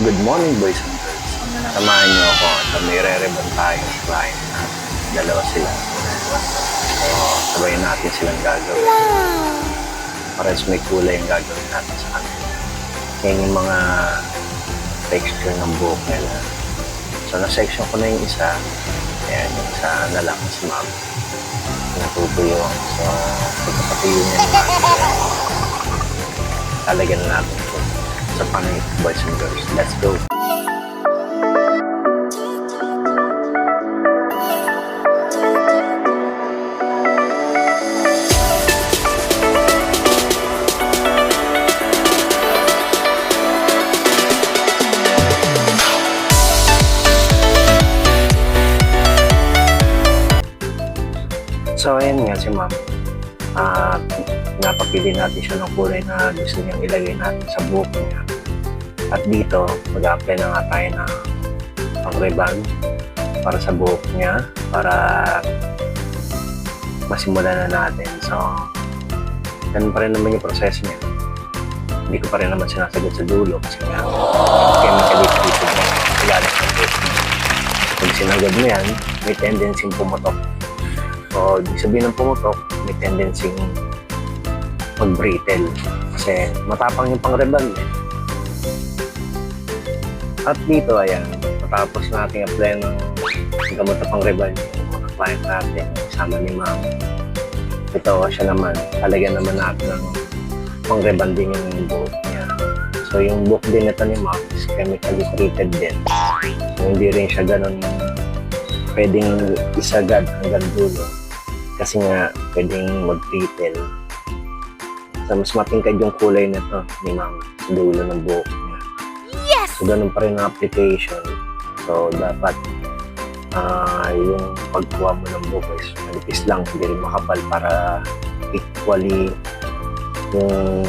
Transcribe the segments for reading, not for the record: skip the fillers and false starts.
Good morning, boys and girls. Samahan niyo ako at may re-reban tayo sa client natin. Dalawa sila. So, sabayin natin silang gagawin. Parehas may kulay ang gagawin natin sa kanila. Yan yung mga texture ng buhok nila. So, na-section ko na yung isa. Ayan, yung isa na lang si ma'am. Natutuyo. So, pagkapatuyo niya naman. Talagyan na natin ito sa panay, boys and girls. Let's go! So, ayan nga si ma'am. Napapili natin siya ng kulay na gusto niyang ilagay natin sa buhok niya. At dito, mag-apply na nga tayo ng pang-reband para sa buhok niya para masimulan na natin. So, ganun pa rin naman yung proseso niya. Hindi ko pa rin naman sinasagot sa dulo kasi nga chemically treated na ilalim ng buhok niya. Pag sinagad mo yan, may tendency pumutok. So, ibig sabihin ng pumutok, may tendency mag-brittle. Kasi matapang yung pang-reband eh. At dito, ayan, matapos natin apply ng gamot na pang-reband yung mga client natin, kasama ni ma'am. Ito, siya naman, talagyan naman natin ng pang-reband din yung buhok niya. So, yung buhok din ito ni ma'am is chemically treated din. So, hindi rin siya ganun pwedeng isagad hanggang dulo. Kasi nga, pwedeng mag-brittle. So, mas matingkad yung kulay nito ni ma'am sa dulo ng buhok niya. Yes! So, ganun pa rin ang application. So, dapat yung pagkuha mo ng buhok is manipis lang, hindi rin makapal para equally yung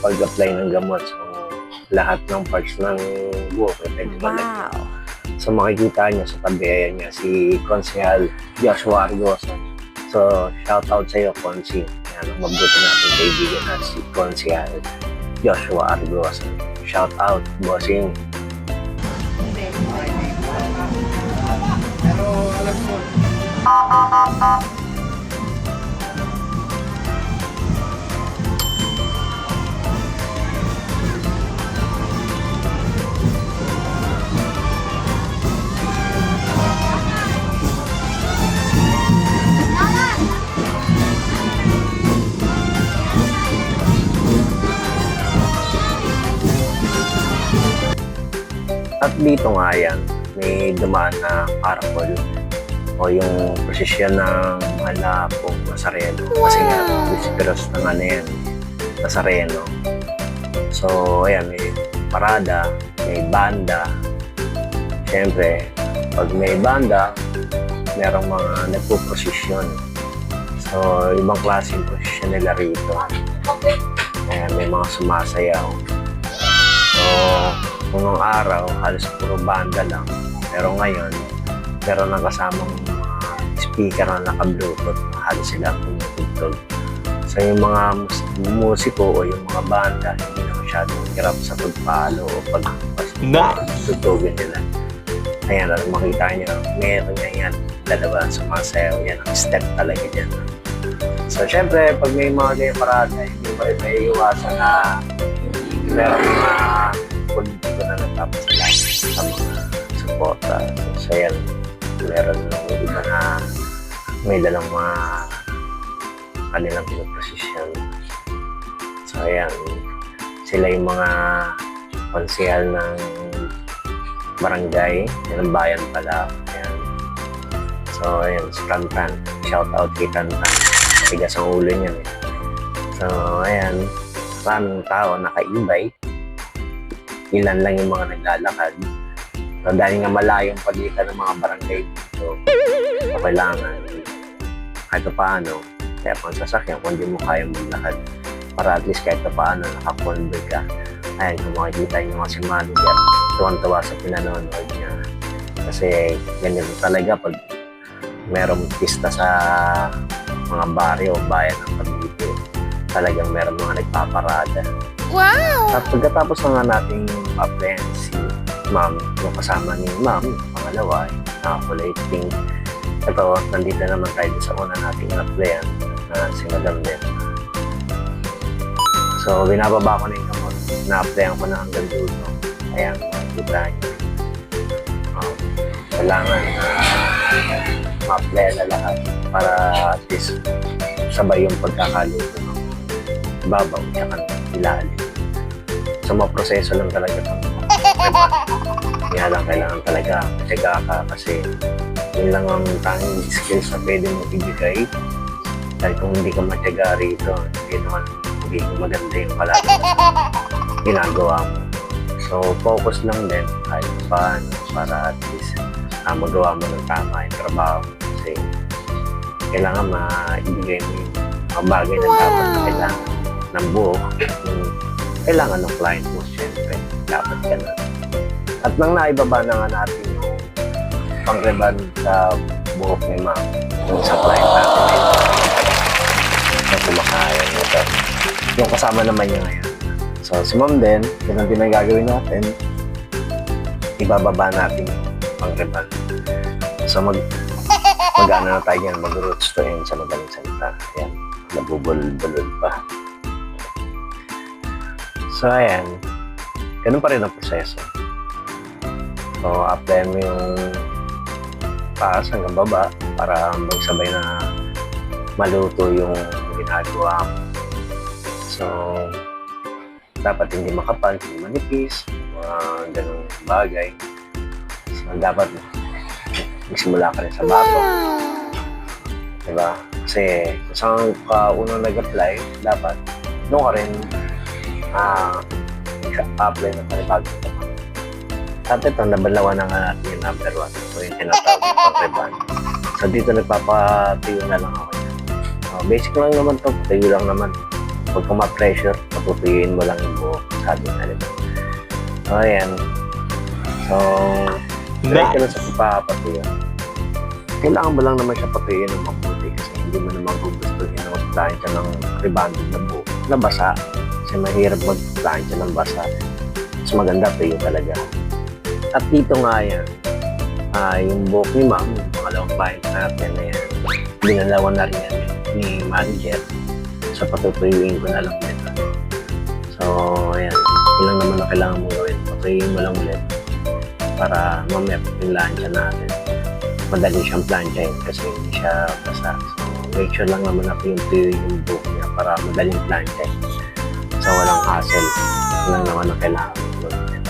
pag-apply ng gamot. So, lahat ng parts ng buhok ay pwede malagyan. Wow! So, makikita niyo sa tabi, ayan niya, si Konsehal Joshua Argosa. So, shout out sa iyo, Konsi. Yan ang mabuti natin kaibigan na si Konsehal Joshua Argosa. Shout out, bossing. Pero alam mo, At dito nga yan, may dumaan na parapol o yung posisyon ng malapong Nazareno. Kasi nga, disperos ng ano yan, Nazareno. So, ayan, may parada, may banda. Siyempre, pag may banda, merong mga nagpo-posisyon. So, ibang klase yung posisyon nila rito. Ayan, may mga sumasayaw. So, unang araw, halos puro banda lang. Pero ngayon, meron ng kasamang mga speaker na naka-bluetooth. Halos sila tumutugtog. So, yung mga musiko o yung mga banda, hindi na masyadong hirap sa pagpalo o pagtutugin nila. Ayan, makita nyo, meron nga yan. Dalawa sumasayaw. Yan ang step talaga dyan. So, syempre, pag may mga ganyan parada, hindi pa rin may iwasan na meron mga politiko na nagpapasalamat sa mga suporta. So, yan, meron lang iba na may dalang mga kanilang pinaposisyon. So, ayan, sila yung mga konsehal ng barangay, ng bayan pala. Ayan. So, ayan, si Tantan. Shout out kay Tantan. Tigas ang ulo niya. So, ayan, maraming tao naka-e-bike. Ilan lang yung mga naglalakad. So, dahil nga malayong pagitan ng mga barangay dito, so, kailangan kahit paano, kaya pang sasakyan, kung di mo kaya maglakad, para at least kahit paano nakakonvoy ka. Ayan, kung makikita nyo mga si manager, tuwang-tuwa sa pinanonood niya. Kasi ganito talaga pag merong pista sa mga baryo o bayan ng Cavite, talagang meron mga nagpaparada. Wow! At pagkatapos na nga nating applyan si ma'am, yung kasama ni ma'am, pangalawa, kulay pink. Ito, nandito naman tayo sa una nating in-applyan na si Madam din. So, binababa ko na yung gamot. Na-applyan ko na hanggang dulo. Ayan, makikita niyo. Kailangan ma-applyan na lahat para at least sabay yung pagkakaluto ng babaw at ilalim. So, maproseso lang talaga itong kaya lang kailangan talaga matyaga ka kasi yun lang ang tanging skills na pwede mong ibigay. Dahil kung hindi ka matyaga rito, hindi naman magiging maganda yung palagi ginagawa mo. So, focus lang din kahit paano para at least magawa mo ng tama yung trabaho. Kasi kailangan maibigay mo yung mga bagay na dapat na kailangan ng buhok. Kailangan ng client mo, syempre. Dapat ka na. At nang naibaba na nga natin yung pang-reban sa buhok ni ma'am, yung sa client natin na kumakain ito. Yung kasama naman niya ngayon. So, si ma'am din, ganun din ang gagawin natin. Ibababa natin yung pang-reban. So, mag-ano na tayo yan, mag-roots to end sa madaling salita. Ayan, nabubulol-bulol pa. So, ayan. Ganun pa rin ang proseso. So, apply mo yung taas hanggang baba para magsabay na maluto yung ginagawa mo. So, dapat hindi makapal, hindi manipis, mga ganung bagay. So, dapat magsimula ka rin sa bato. Diba? Kasi kung saan ka unang nag-apply, dapat doon ka rin apply na panibagong naman. At ito, nabalawan na nga natin yung number 1. So, yung tinatawag ng pang-reban. So, dito nagpapatiyo na lang ako yan. Basic lang naman to, patiyo lang naman. Pag kuma-pressure, patutuyuin mo lang yung buhok. Sabi nga nila. So, ayan. So, direct ka lang sa pagpapatiyo. Kailangan mo lang naman siya patuyuin ng mabuti kasi hindi mo naman gugustuhin na mag-plancha ng rebanded na buhok na basa. Kasi mahirap mag-plancha ng basa. Mas maganda tuyo talaga. At dito nga yan, yung buhok ni ma'am, yung pangalawang client natin na yan, binalawan na rin yan ni manager. So, patutuyuin ko na lang ulit. So, ayan. Ilang naman na kailangan mong gawin. Patuyuin mo lang ulit para mamaya yung plancha natin. Madali siyang planchain kasi hindi siya basa. So, make sure lang naman na tuyuin yung buhok niya para madaling planchain. So, walang hassle. Ilang naman na kailangan mong gawin.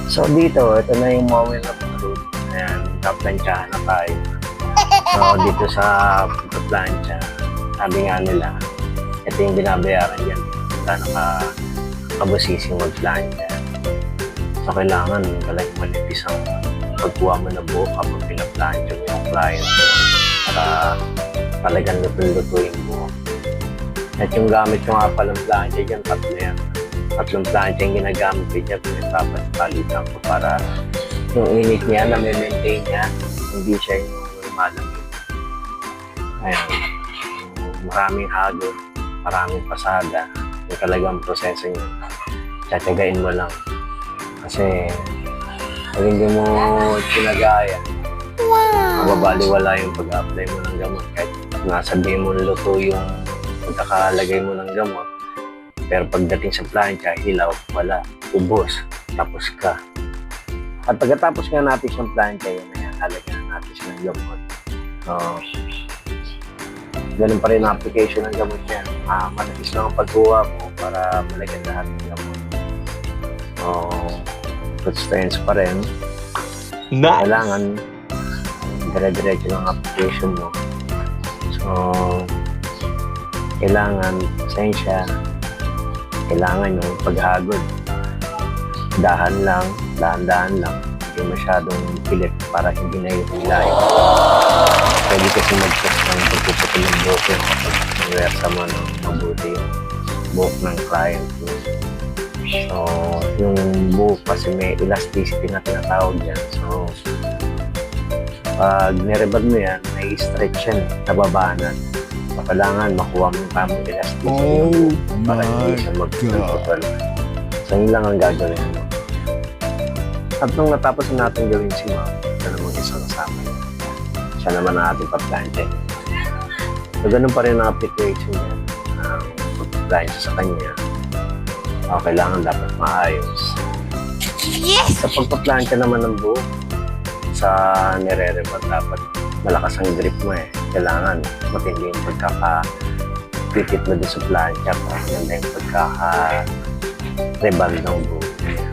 So, dito, ito na yung moment na pag-root. Ayan, kaplansyahan na tayo. So, dito sa pagka-plancha, sabi nga nila, ito yung binabayaran dyan. Kano ka kabusising mag-plancha. So, kailangan talagang manipis ang pagkuha mo na buhok kapag pinaplancha mo yung client mo para talagang lutuin mo. At yung gamit ko nga palang plancha dyan, tatlo yan. Tatlong plancha yung ginagamit ko dyan, pinagpapalitan ko para yung init niya, na-maintain niya, hindi siya yung lumalamig. Ayan. Maraming hagod, maraming pasada, yung talagang proseso niya. Tiyatiyagain mo lang. Kasi, pag hindi mo tinagaya, mababaliwala yung pag-apply mo ng gamot. Kahit nasabihin mo luto yung pagkakalagay mo ng gamot, pero pagdating sa plancha, hilaw, wala, ubos, tapos ka. At pagkatapos nga natin siyang plancha, yun na yan, halagyan natin siya ng gamot. So, ganun pa rin ang application ng gamot niya. Manapis lang ang pagkuha mo para malagyan lahat ng gamot. So, good strengths pa rin. Nice. Kailangan dire-diretso ng application mo. So, kailangan pasensya, kailangan yung paghagod. Dahan-dahan lang. Hindi masyadong pilit para hindi na yung hilayo. Pwede kasi mag-test ng pagpuputol ng buhok yung kapag nangwersa mo ng mabuti yung buhok ng client mo. So, yung buhok kasi may elasticity na tinatawag yan. So, pag nirebag mo yan, may stretch yan, nababanan. So, kailangan makuha mo yung tamang elasticity para hindi siya magpuputol. So, yun lang ang gagawin mo. At nung natapos na natin gawin si ma'am, siya naman isang kasama niya. Siya naman ang ating pa-plancha. So, ganun pa rin ang application niya. Pag-plancha sa kanya, kailangan dapat maayos. Yes! Sa pagpa-plancha naman ng buhok, sa nire-reband dapat malakas ang grip mo eh. Kailangan matindi yung pagkaka-pipit mo doon sa plancha para maganda yung pagkaka-reband ng buhok niya.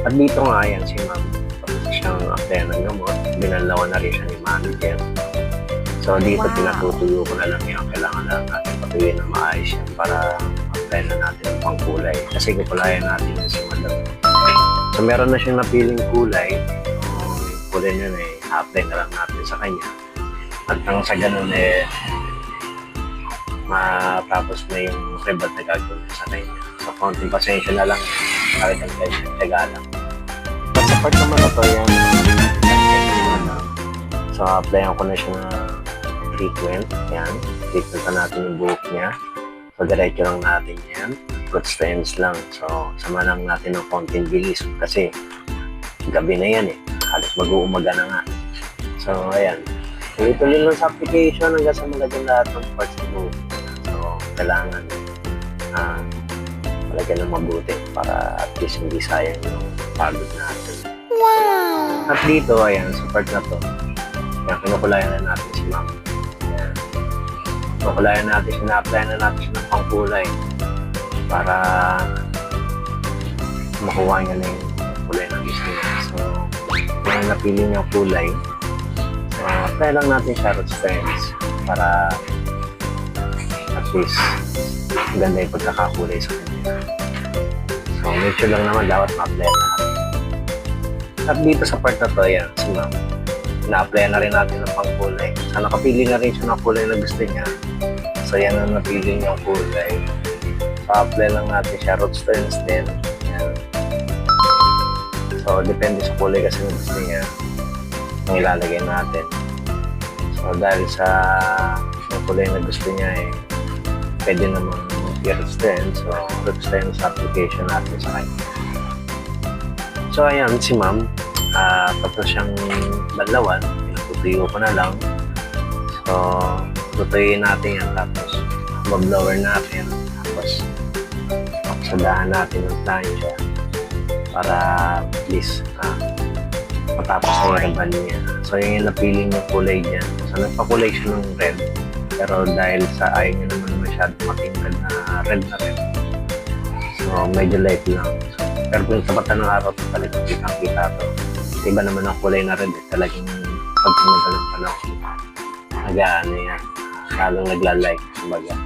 At dito nga yan si ma'am, tapos siyang apply ng gamot, binalawan na rin siya ni manager. So dito pinatutuyo ko na lang yan, kailangan lang natin patuloy na maayos yan para apply na natin ang pangkulay. Kasi kupulayan natin yung si madam. So meron na siyang napiling kulay, yung kulay na apply na lang natin sa kanya. At nang sa ganun matapos na yung reband na gagawin sa kanya. So konting pasensya na lang, kahit ang taga lang. At sa part naman na to yan, so applyan ko na siya na treatment. Yan, treatment na natin yung buhok niya. So diretso lang natin yan, good strands lang. So sama lang natin ng konting bilis kasi gabi na yan halos mag-uumaga na nga. So ayan, tuloy-tuloy lang sa application hanggang sa malagyan lahat ng parts ng buhok. So kailangan malagyan ng mabuti para at least hindi sayang yung pagod natin. Wow! At dito, ayan, sa part na to, yan, kinukulayan na natin si ma'am. Ayan. Kinukulayan natin siya, na-applyan na natin siya ng pangkulay para makuha niya na yung kulay ng gusto niya. So, kung napili niya yung kulay, apply lang natin siya root strands para at least maganda yung pagkakakulay sa kanya. So, make sure lang naman dapat ma-apply lahat. At dito sa part na to, ayan, si ma'am, na-apply na rin natin ng pangkulay. So, nakapili na rin siya ng kulay na gusto niya. So, yan ang napili niyang kulay. So, apply lang natin siya, root strands din. Ayan. So, depende sa kulay kasi na gusto niya ang ilalagay natin. So, dahil sa kulay na gusto niya pwede naman root strands. So, root strands application natin sa kanya. So ayan si ma'am, tapos siyang banlawan, pinututuyo ko na lang. So tutuyin natin yan, tapos mablower natin, tapos paksadahan natin ng plancha para at least matapos na yung reband niya. So yun yung napiling yung kulay dyan. So nagpakulay siya ng red, pero dahil sa ayaw niya naman masyadong matingkad na red, so medyo light lang. Pero kung sabatan ng araw, talagang kitang-kita to. Iba naman ang kulay na red, talagang pagtumagal ng panahon. Nag-ano yan, lalong nagla-like, kumbaga.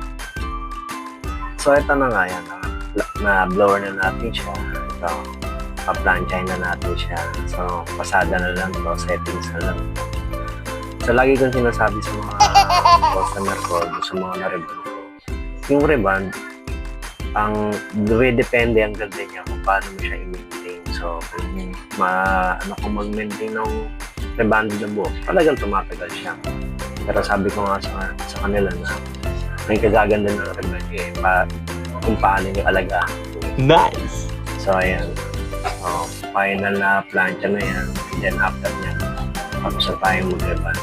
So ito na nga yan, na-blower na natin siya. Ito, pa-planchain na natin siya. So pasada na lang to, settings na lang. So lagi kong sinasabi sa mga customer ko, sa mga na-reband ko, yung reband, ang depende ang ganda niya kung paano mo siya i-maintain. So, kung mag-maintain ng reband ng buhok, talagang tumatagal siya. Pero sabi ko nga sa kanila na may kagaganda ng reband kung paano yung alagaan. Nice! So, ayan. So, final na plancha na yan. And then after niya, tapos na tayo mag-reband.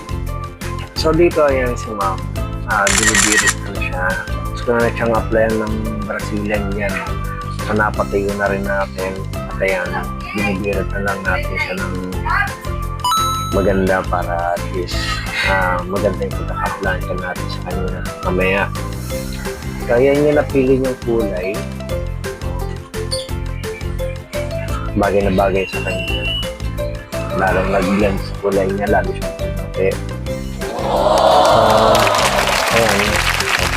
So, dito ayan si ma'am. Dinibirit ko na siya. Gusto na siyang applyan ng Brazilian yan. So napatayo na rin natin. At ayan, binibirat na lang natin siya ng maganda para at least maganda yung pagkakaplansya natin sa kanya mamaya. Kaya yan yung napili niyang kulay. Bagay na bagay sa kanya. Lalong nag-blend sa kulay niya, lalo siyang puti. Ayan.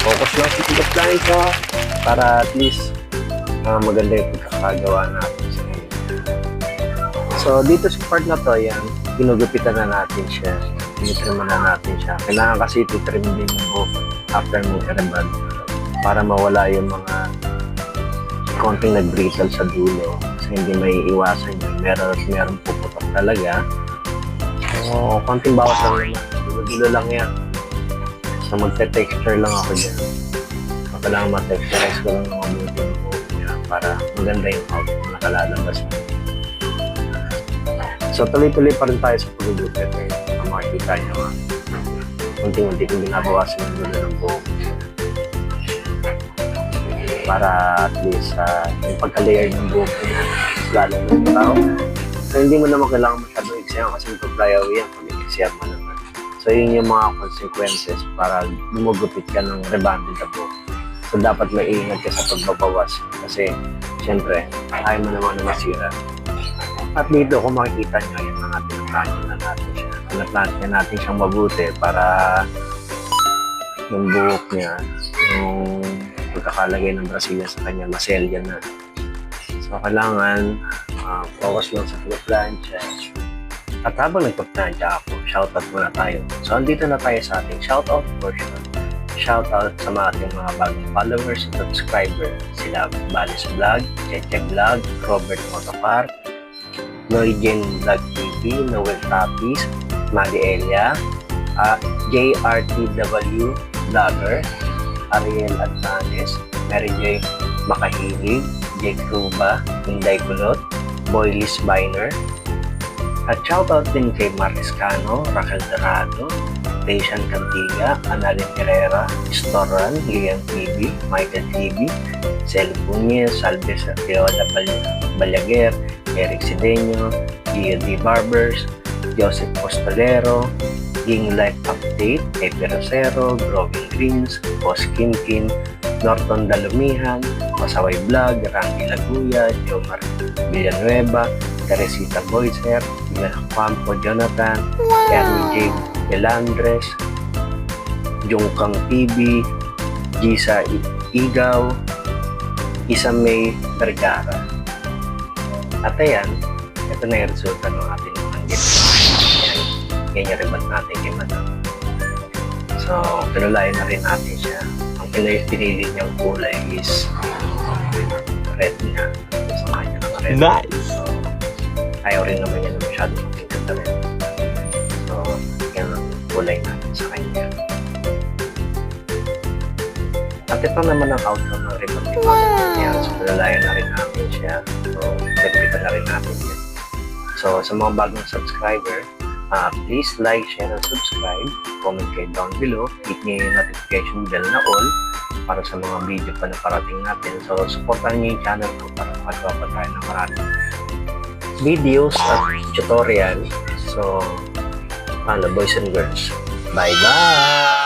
Focus lang sa pagka-plancha para at least maganda yung pagkakagawa natin sa kanya. So, dito sa part na to, yan, ginugupitan na natin siya. Tinitrim na natin siya. Kailangan kasi titrim din yung buhok after mo i-reband para mawala yung mga konting nag-brittle sa dulo. Kasi hindi may iwasan yun. Meron puputok talaga. So, konting bawas lang naman. Dulo lang yan. So, magte-texture lang ako dyan. So, kailangan ma-texturize ko lang ng mabuti yung buhok niya para maganda yung outfit na nakalalabas. So tuloy-tuloy pa rin tayo sa pag-gupit eh. Kung makikita nyo nga. Unti-unti kong binabawasan yung gulo ng buhok. Para at least yung pagka-layer ng buhok niya, lalo ng tao. So hindi mo naman kailangan masyadong exam kasi mag-fly away yan pag exam mo naman. So yun yung mga consequences para lumugupit ka ng rebonded na buhok. So dapat maingat ka sa pagbabawas kasi syempre ayaw mo naman na masira. At dito kung makikita nyo yung mga pinaplano na natin siya. Pinaplano natin siyang mabuti para yung buhok niya, yung pagkakalagay ng Brazilian sa kanya, maselya na. So kailangan focus lang sa pagplansya. At habang nagpaplansya ako, shoutout muna tayo. So andito na tayo sa ating shoutout portion. Shoutout sa mga ating mga bagong followers at subscriber. Sila Balis Vlog, Cheche Vlog, Robert Motopark, Noy Jen Vlog TV, Noel Tapis, Madi Elia, JRTW Vlogger, Ariel Adnanes, Mary J. Makahilig, Jake Ruba, Inday Kulot, Boylis Biner. At shoutout din kay Martis Cano, Raquel Dorado, Patian Cantiga, Analin Herrera, Storan, Lian TV, Michael TV, Cel Bunye, Salve Sartiola Balaguer, Eric Sideño, Gio D. Barbers, Joseph Postolero, Ging Life Update, Pepe Rosero, Growing Greens, Boss Kim, Norton Dalumihan, Masaway Vlog, Randy Laguya, Jomar Villanueva, Teresita Boyser, Campo Jonathan, Erwin J. Melandres, Jungkang TV, Gisa Igaw, Isa May Vergara. At ayan, ito na yung resulta ng ating panggit. Yan yung rebat natin kay Madam. So, pinulayan na rin natin siya. Ang pinili niyang kulay is red niya. Sa kanya ng red. Nice! So, ayaw rin naman niya na masyadong matingkad na red. So, yan ang kulay natin sa kanya. At ito naman ang outcome ng rebat ni Madam. Yan, so pinulayan na rin natin siya. So, nagpita na rin natin yun. So, sa mga bagong subscriber, please like, share, and subscribe. Comment kayo down below. Hit niyo yung notification bell na all para sa mga video pa na parating natin. So, supportan niyo yung channel ko para makagawa pa tayo ng maraming videos at tutorial. So, boys and girls, bye-bye!